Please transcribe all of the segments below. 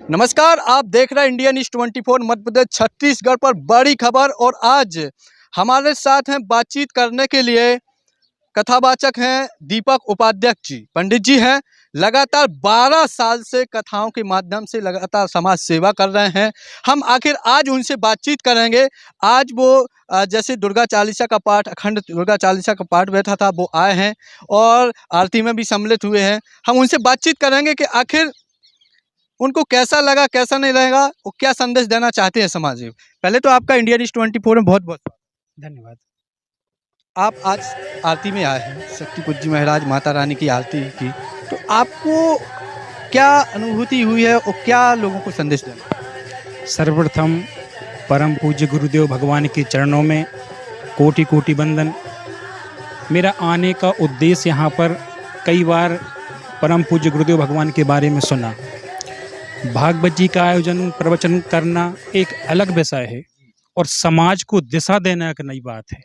नमस्कार, आप देख रहे हैं इंडिया न्यूज़ 24 मध्य प्रदेश छत्तीसगढ़ पर बड़ी खबर। और आज हमारे साथ हैं बातचीत करने के लिए कथावाचक हैं दीपक उपाध्याय जी। पंडित जी हैं, लगातार 12 साल से कथाओं के माध्यम से लगातार समाज सेवा कर रहे हैं। हम आखिर आज उनसे बातचीत करेंगे। आज वो जैसे दुर्गा चालीसा का पाठ, अखंड दुर्गा चालीसा का पाठ बैठा था, वो आए हैं और आरती में भी सम्मिलित हुए हैं। हम उनसे बातचीत करेंगे कि आखिर उनको कैसा लगा, कैसा नहीं रहेगा, वो क्या संदेश देना चाहते हैं समाज में। पहले तो आपका इंडिया न्यूज़ 24 में बहुत बहुत धन्यवाद। आप आज आरती में आए हैं, शक्ति पूज्य महाराज माता रानी की आरती की, तो आपको क्या अनुभूति हुई है और क्या लोगों को संदेश देना? सर्वप्रथम परम पूज्य गुरुदेव भगवान के चरणों में कोटि कोटि वंदन। मेरा आने का उद्देश्य यहाँ पर कई बार परम पूज्य गुरुदेव भगवान के बारे में सुना। भागवत जी का आयोजन प्रवचन करना एक अलग विषय है और समाज को दिशा देना एक नई बात है।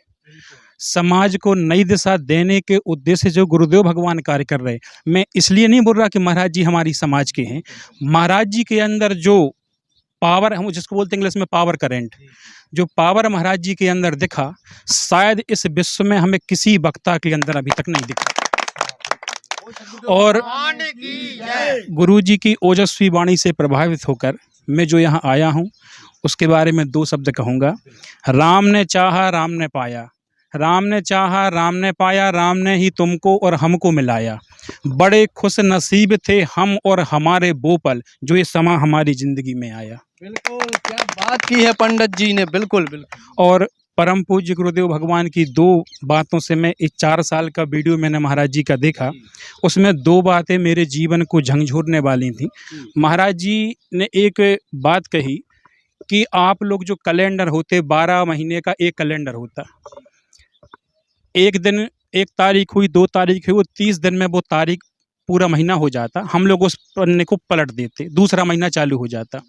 समाज को नई दिशा देने के उद्देश्य जो गुरुदेव भगवान कार्य कर रहे, मैं इसलिए नहीं बोल रहा कि महाराज जी हमारी समाज के हैं। महाराज जी के अंदर जो पावर, हम जिसको बोलते हैं इंग्लिश में पावर करेंट, जो पावर महाराज जी के अंदर दिखा, शायद इस विश्व में हमें किसी वक्ता के अंदर अभी तक नहीं दिखा। और गुरु जी की ओजस्वी वाणी से प्रभावित होकर मैं जो यहाँ आया हूँ उसके बारे में दो शब्द कहूँगा। राम ने चाहा राम ने पाया, राम ने चाहा राम ने पाया, राम ने ही तुमको और हमको मिलाया। बड़े खुश नसीब थे हम और हमारे वो पल जो ये समा हमारी जिंदगी में आया। बिल्कुल, क्या बात की है पंडित जी ने। बिल्कुल बिल्कुल। और परम पूज्य गुरुदेव भगवान की दो बातों से, मैं इस 4 साल का वीडियो मैंने महाराज जी का देखा, उसमें 2 बातें मेरे जीवन को झंझोरने वाली थी। महाराज जी ने एक बात कही कि आप लोग जो कैलेंडर होते, 12 महीने का एक कैलेंडर होता, एक दिन 1 तारीख हुई, 2 तारीख हुई, वो 30 दिन में वो तारीख पूरा महीना हो जाता। हम लोग उस पन्ने को पलट देते, दूसरा महीना चालू हो जाता।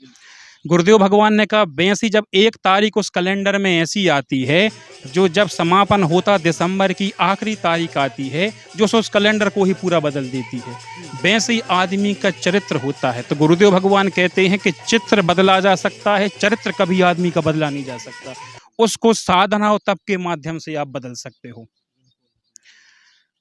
गुरुदेव भगवान ने कहा वैसी जब 1 तारीख उस कैलेंडर में ऐसी आती है, जो जब समापन होता दिसंबर की आखिरी तारीख आती है, जो उस कैलेंडर को ही पूरा बदल देती है, वैसे ही आदमी का चरित्र होता है। तो गुरुदेव भगवान कहते हैं कि चित्र बदला जा सकता है, चरित्र कभी आदमी का बदला नहीं जा सकता। उसको साधना और तप के माध्यम से आप बदल सकते हो।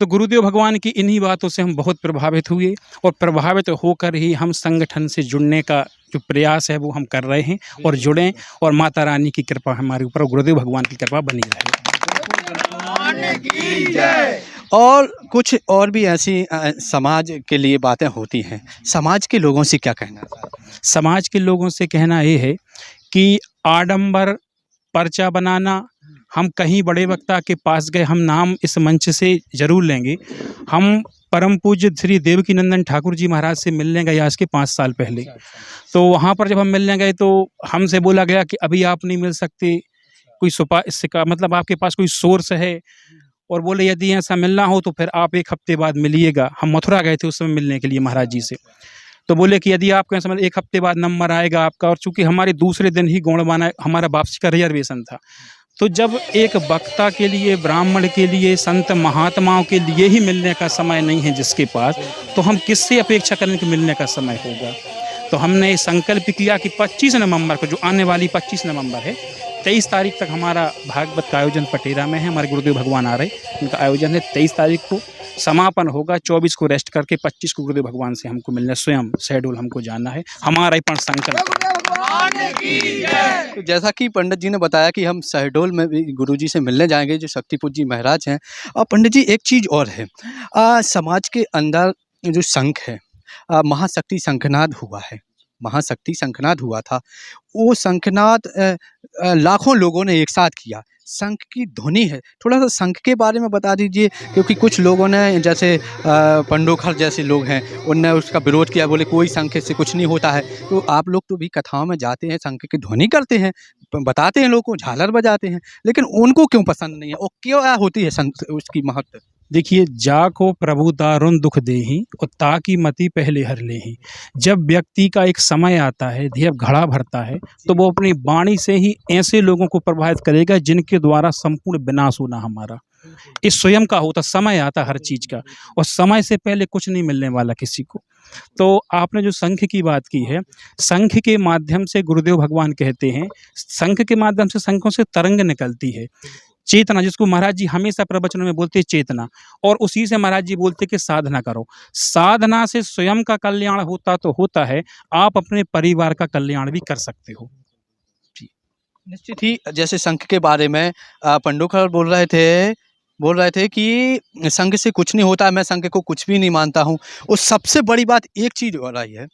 तो गुरुदेव भगवान की इन्हीं बातों से हम बहुत प्रभावित हुए और प्रभावित होकर ही हम संगठन से जुड़ने का जो प्रयास है वो हम कर रहे हैं और जुड़ें, और माता रानी की कृपा हमारे ऊपर, गुरुदेव भगवान की कृपा बनी रहे। और कुछ और भी ऐसी समाज के लिए बातें होती हैं, समाज के लोगों से क्या कहना है? समाज के लोगों से कहना ये है कि आडंबर पर्चा बनाना, हम कहीं बड़े वक्ता के पास गए, हम नाम इस मंच से जरूर लेंगे। हम परम पूज्य श्री देवकीनंदन ठाकुर जी महाराज से मिलने गए आज के 5 साल पहले। तो वहाँ पर जब हम मिलने गए तो हमसे बोला गया कि अभी आप नहीं मिल सकते, कोई इसका मतलब आपके पास कोई सोर्स है, और बोले यदि ऐसा मिलना हो तो फिर आप 1 हफ्ते बाद मिलिएगा। हम मथुरा गए थे उस समय मिलने के लिए महाराज जी से, तो बोले कि यदि आपको ऐसा 1 हफ्ते बाद नंबर आएगा आपका, और चूँकि हमारे दूसरे दिन ही गौड़बाना हमारा वापसी का रिजर्वेशन था। तो जब एक वक्ता के लिए, ब्राह्मण के लिए, संत महात्माओं के लिए ही मिलने का समय नहीं है जिसके पास, तो हम किससे अपेक्षा करें कि मिलने का समय होगा। तो हमने संकल्प किया कि 25 नवंबर को, जो आने वाली 25 नवंबर है, 23 तारीख तक हमारा भागवत का आयोजन पटेरा में है। हमारे गुरुदेव भगवान आ रहे, उनका आयोजन है। 23 तारीख को समापन होगा, 24 को रेस्ट करके 25 को गुरुदेव भगवान से हमको मिलने, स्वयं शेड्यूल हमको जाना है, हमारा ही पण संकल्प। तो जैसा कि पंडित जी ने बताया कि हम शहडोल में भी गुरुजी से मिलने जाएंगे, जो शक्ति पूज्य महाराज हैं। और पंडित जी एक चीज़ और है, समाज के अंदर जो शंख है, महाशक्ति शंखनाद हुआ है, महाशक्ति शंखनाद हुआ था। वो शंखनाद लाखों लोगों ने एक साथ किया, शंख की ध्वनि है। थोड़ा सा शंख के बारे में बता दीजिए, क्योंकि कुछ लोगों ने, जैसे पंडोखर जैसे लोग हैं, उनने उसका विरोध किया, बोले कोई शंख से कुछ नहीं होता है। तो आप लोग तो भी कथाओं में जाते हैं, शंख की ध्वनि करते हैं, बताते हैं लोगों को, झालर बजाते हैं, लेकिन उनको क्यों पसंद नहीं है और क्या होती है शंख उसकी महत्व? देखिए, जाको प्रभु दारुण दुख देहि और ताकि मति पहले हर लेहि। जब व्यक्ति का एक समय आता है, देह घड़ा भरता है, तो वो अपनी वाणी से ही ऐसे लोगों को प्रभावित करेगा जिनके द्वारा संपूर्ण विनाश होना हमारा। ये स्वयं का होता, समय आता हर चीज़ का, और समय से पहले कुछ नहीं मिलने वाला किसी को। तो आपने जो संख की बात की है, संख के माध्यम से गुरुदेव भगवान कहते हैं, संख के माध्यम से शंखों से तरंग निकलती है, चेतना, जिसको महाराज जी हमेशा प्रवचनों में बोलते हैं चेतना, और उसी से महाराज जी बोलते हैं कि साधना करो। साधना से स्वयं का कल्याण होता तो होता है, आप अपने परिवार का कल्याण भी कर सकते हो। निश्चित ही जैसे संघ के बारे में पंडोखर बोल रहे थे कि संघ से कुछ नहीं होता, मैं संघ को कुछ भी नहीं मानता हूँ। और सबसे बड़ी बात एक चीज़ हो रही है,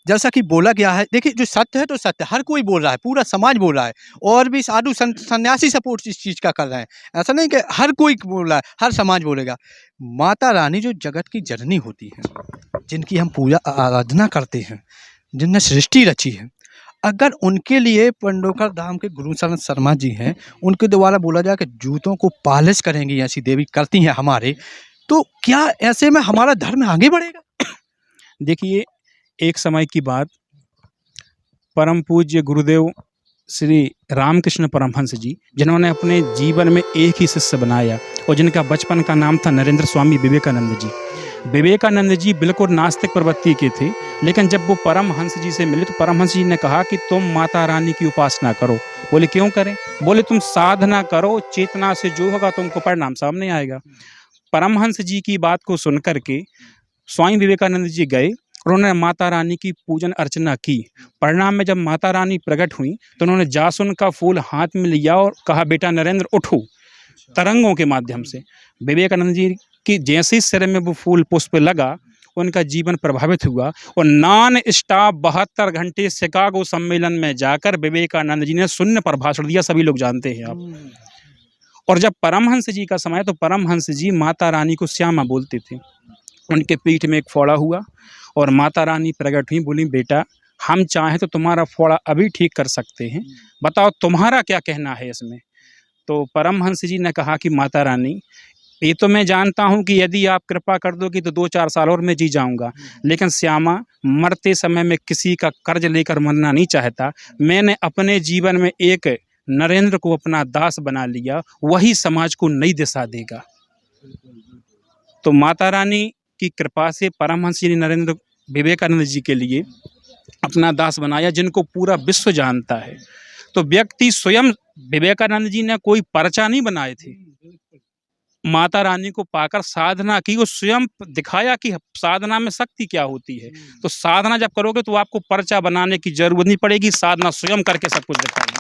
जैसा कि बोला गया है, देखिए जो सत्य है तो सत्य, हर कोई बोल रहा है, पूरा समाज बोल रहा है, और भी साधु संत सन्यासी सपोर्ट इस चीज़ का कर रहे हैं। ऐसा नहीं कि हर कोई बोल रहा है, हर समाज बोलेगा। माता रानी जो जगत की जननी होती है, जिनकी हम पूजा आराधना करते हैं, जिनने सृष्टि रची है, अगर उनके लिए पंडोखर धाम के गुरु शरण शर्मा जी हैं, उनके द्वारा बोला जाए कि जूतों को पालिश करेंगी ऐसी देवी करती हैं हमारे, तो क्या ऐसे में हमारा धर्म आगे बढ़ेगा? देखिए, एक समय की बात, परम पूज्य गुरुदेव श्री रामकृष्ण परमहंस जी, जिन्होंने अपने जीवन में एक ही शिष्य बनाया और जिनका बचपन का नाम था नरेंद्र स्वामी विवेकानंद जी। विवेकानंद जी बिल्कुल नास्तिक प्रवृत्ति के थे, लेकिन जब वो परमहंस जी से मिले तो परमहंस जी ने कहा कि तुम माता रानी की उपासना करो। बोले क्यों करें? बोले तुम साधना करो, चेतना से जो होगा तुमको परिणाम सामने आएगा। परमहंस जी की बात को सुनकर के स्वामी विवेकानंद जी गए और उन्होंने माता रानी की पूजन अर्चना की। परिणाम में जब माता रानी प्रकट हुई तो उन्होंने जासुन का फूल हाथ में लिया और कहा, बेटा नरेंद्र उठो, तरंगों के माध्यम से। विवेकानंद जी की जैसे ही सिर में वो फूल पुष्प लगा, उनका जीवन प्रभावित हुआ और नॉन स्टॉप 72 घंटे शिकागो सम्मेलन में जाकर विवेकानंद जी ने शून्य पर भाषण दिया, सभी लोग जानते हैं आप। और जब परमहंस जी का समय, तो परमहंस जी माता रानी को श्यामा बोलते थे। उनके पीठ में एक फोड़ा हुआ और माता रानी प्रकट हुई, बोली बेटा हम चाहें तो तुम्हारा फोड़ा अभी ठीक कर सकते हैं, बताओ तुम्हारा क्या कहना है इसमें। तो परमहंस जी ने कहा कि माता रानी, ये तो मैं जानता हूँ कि यदि आप कृपा कर दोगी तो 2-4 साल और मैं जी जाऊँगा, लेकिन श्यामा मरते समय में किसी का कर्ज लेकर मरना नहीं चाहता। मैंने अपने जीवन में एक नरेंद्र को अपना दास बना लिया, वही समाज को नई दिशा देगा। तो माता रानी की कृपा से परमहंस जी ने नरेंद्र विवेकानंद जी के लिए अपना दास बनाया, जिनको पूरा विश्व जानता है। तो व्यक्ति स्वयं, विवेकानंद जी ने कोई पर्चा नहीं बनाए थे, माता रानी को पाकर साधना की, वो स्वयं दिखाया कि साधना में शक्ति क्या होती है। तो साधना जब करोगे तो आपको पर्चा बनाने की जरूरत नहीं पड़ेगी, साधना स्वयं करके सब कुछ दिखाएगी।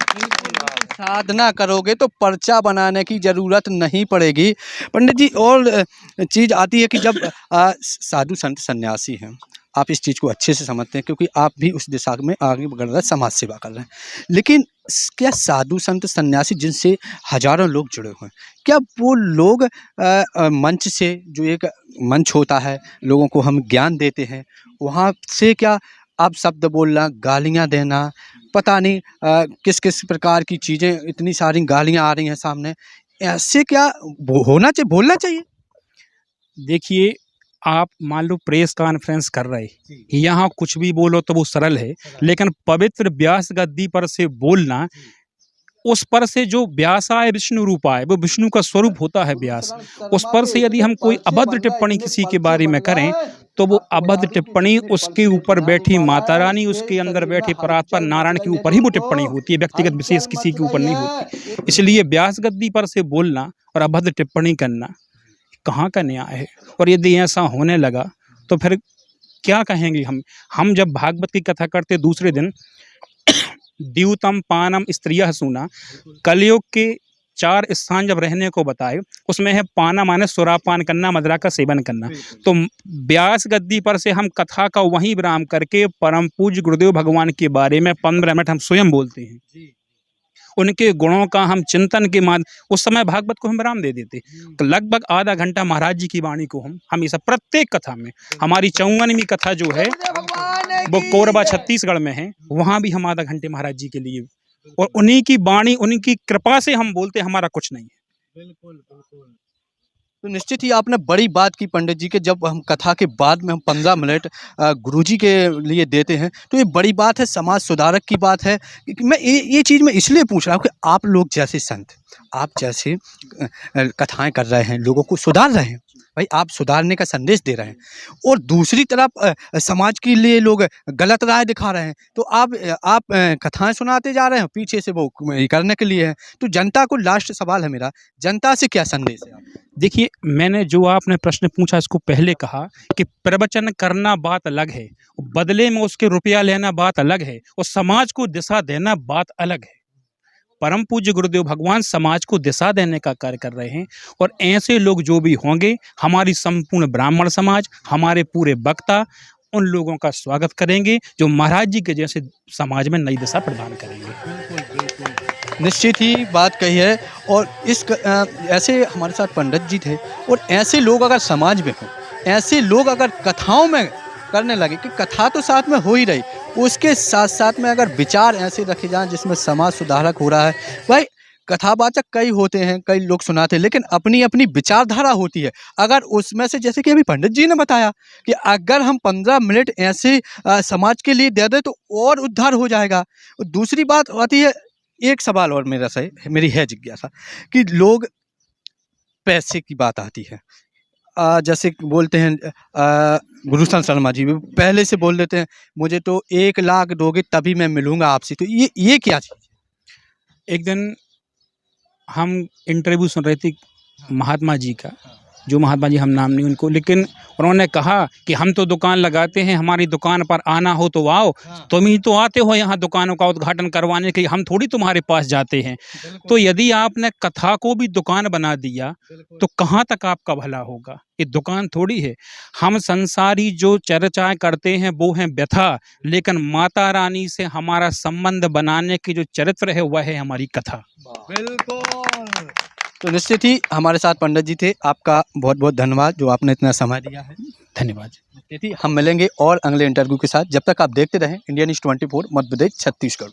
साधना करोगे तो पर्चा बनाने की ज़रूरत नहीं पड़ेगी। पंडित जी, और चीज़ आती है कि जब साधु संत सन्यासी हैं, आप इस चीज़ को अच्छे से समझते हैं क्योंकि आप भी उस दिशा में आगे बढ़ रहे हैं, समाज सेवा कर रहे हैं, लेकिन क्या साधु संत सन्यासी जिनसे हजारों लोग जुड़े हुए हैं, क्या वो लोग मंच से, जो एक मंच होता है, लोगों को हम ज्ञान देते हैं, वहाँ से क्या आप शब्द बोलना, गालियाँ देना, पता नहीं किस किस प्रकार की चीज़ें, इतनी सारी गालियाँ आ रही हैं सामने, ऐसे क्या होना चाहिए, बोलना चाहिए? देखिए, आप मान लो प्रेस कॉन्फ्रेंस कर रहे, यहाँ कुछ भी बोलो तो वो सरल है, लेकिन पवित्र व्यास गद्दी पर से बोलना, उस पर से जो व्यास आए विष्णु रूप आए, वो विष्णु का स्वरूप होता है व्यास। उस पर से यदि हम कोई अभद्र टिप्पणी किसी के बारे में करें तो वो अभद्र टिप्पणी उसके ऊपर बैठी माता रानी, उसके अंदर बैठे परात्पर नारायण के ऊपर ही वो टिप्पणी होती है, व्यक्तिगत विशेष किसी के ऊपर नहीं होती। इसलिए व्यास गद्दी पर से बोलना और अभद्र टिप्पणी करना कहाँ का न्याय है? और यदि ऐसा होने लगा तो फिर क्या कहेंगे हम जब भागवत की कथा करते दूसरे दिन द्यूतम पानम स्त्रियः सूना, कलयुग के 4 स्थान जब रहने को बताए, उसमें है पाना माने सुरापान करना, मदिरा का सेवन करना। तो व्यास गद्दी पर से हम कथा का वहीं विराम करके परम पूज्य गुरुदेव भगवान के बारे में 15 मिनट हम स्वयं बोलते हैं, उनके गुणों का हम चिंतन के उस समय भागवत को हम विराम दे देते। तो लगभग आधा घंटा महाराज जी की वाणी को हम हमेशा प्रत्येक कथा में, हमारी 54वीं कथा जो है वो कोरबा छत्तीसगढ़ में है, वहाँ भी हम आधा घंटे महाराज जी के लिए, और उन्हीं की वाणी, उन्हीं की कृपा से हम बोलते, हमारा कुछ नहीं है। तो निश्चित ही आपने बड़ी बात की पंडित जी के, जब हम कथा के बाद में हम 15 मिनट गुरुजी के लिए देते हैं तो ये बड़ी बात है, समाज सुधारक की बात है। कि मैं ये चीज़ मैं इसलिए पूछ रहा हूँ कि आप लोग जैसे संत, आप जैसे कथाएं कर रहे हैं, लोगों को सुधार रहे हैं, भाई आप सुधारने का संदेश दे रहे हैं, और दूसरी तरफ समाज के लिए लोग गलत राय दिखा रहे हैं, तो आप कथाएं सुनाते जा रहे हैं, पीछे से वो ये करने के लिए है। तो जनता को, लास्ट सवाल है मेरा, जनता से क्या संदेश है आपका? देखिए, मैंने जो आपने प्रश्न पूछा इसको पहले कहा कि प्रवचन करना बात अलग है, बदले में उसके रुपया लेना बात अलग है, और समाज को दिशा देना बात अलग है। परम पूज्य गुरुदेव भगवान समाज को दिशा देने का कार्य कर रहे हैं, और ऐसे लोग जो भी होंगे, हमारी संपूर्ण ब्राह्मण समाज, हमारे पूरे वक्ता उन लोगों का स्वागत करेंगे जो महाराज जी के जैसे समाज में नई दिशा प्रदान करेंगे। निश्चित ही बात कही है। और ऐसे हमारे साथ पंडित जी थे, और ऐसे लोग अगर समाज में हों, ऐसे लोग अगर कथाओं में करने लगे, कि कथा तो साथ में हो ही रही, उसके साथ साथ में अगर विचार ऐसे रखे जाएं जिसमें समाज सुधारक हो रहा है। भाई कथावाचक कई होते हैं, कई लोग सुनाते हैं, लेकिन अपनी अपनी विचारधारा होती है। अगर उसमें से, जैसे कि अभी पंडित जी ने बताया कि अगर हम 15 मिनट ऐसे समाज के लिए दे दें तो और उद्धार हो जाएगा। दूसरी बात आती है, एक सवाल और मेरी है जिज्ञासा, कि लोग पैसे की बात आती है, जैसे बोलते हैं गुरुसन शर्मा जी भी पहले से बोल देते हैं, मुझे तो 1 लाख दोगे तभी मैं मिलूंगा आपसे। तो ये क्या चीज़? एक दिन हम इंटरव्यू सुन रहे थे महात्मा जी का, जो महात्मा जी, हम नाम नहीं उनको, लेकिन उन्होंने कहा कि हम तो दुकान लगाते हैं, हमारी दुकान पर आना हो तो आओ, तुम ही तो आते हो यहाँ दुकानों का उद्घाटन करवाने के लिए, हम थोड़ी तुम्हारे पास जाते हैं। तो यदि आपने कथा को भी दुकान बना दिया तो कहाँ तक आपका भला होगा? ये दुकान थोड़ी है। हम संसारी जो चर्चाएं करते हैं वो हैं व्यथा, लेकिन माता रानी से हमारा संबंध बनाने की जो चरित्र है वह है हमारी कथा। बिल्कुल। तो निश्चित ही हमारे साथ पंडित जी थे, आपका बहुत बहुत धन्यवाद जो आपने इतना समय दिया है। धन्यवाद। निश्चित ही हम मिलेंगे और अगले इंटरव्यू के साथ। जब तक आप देखते रहें इंडिया न्यूज़ 24 मध्य प्रदेश छत्तीसगढ़।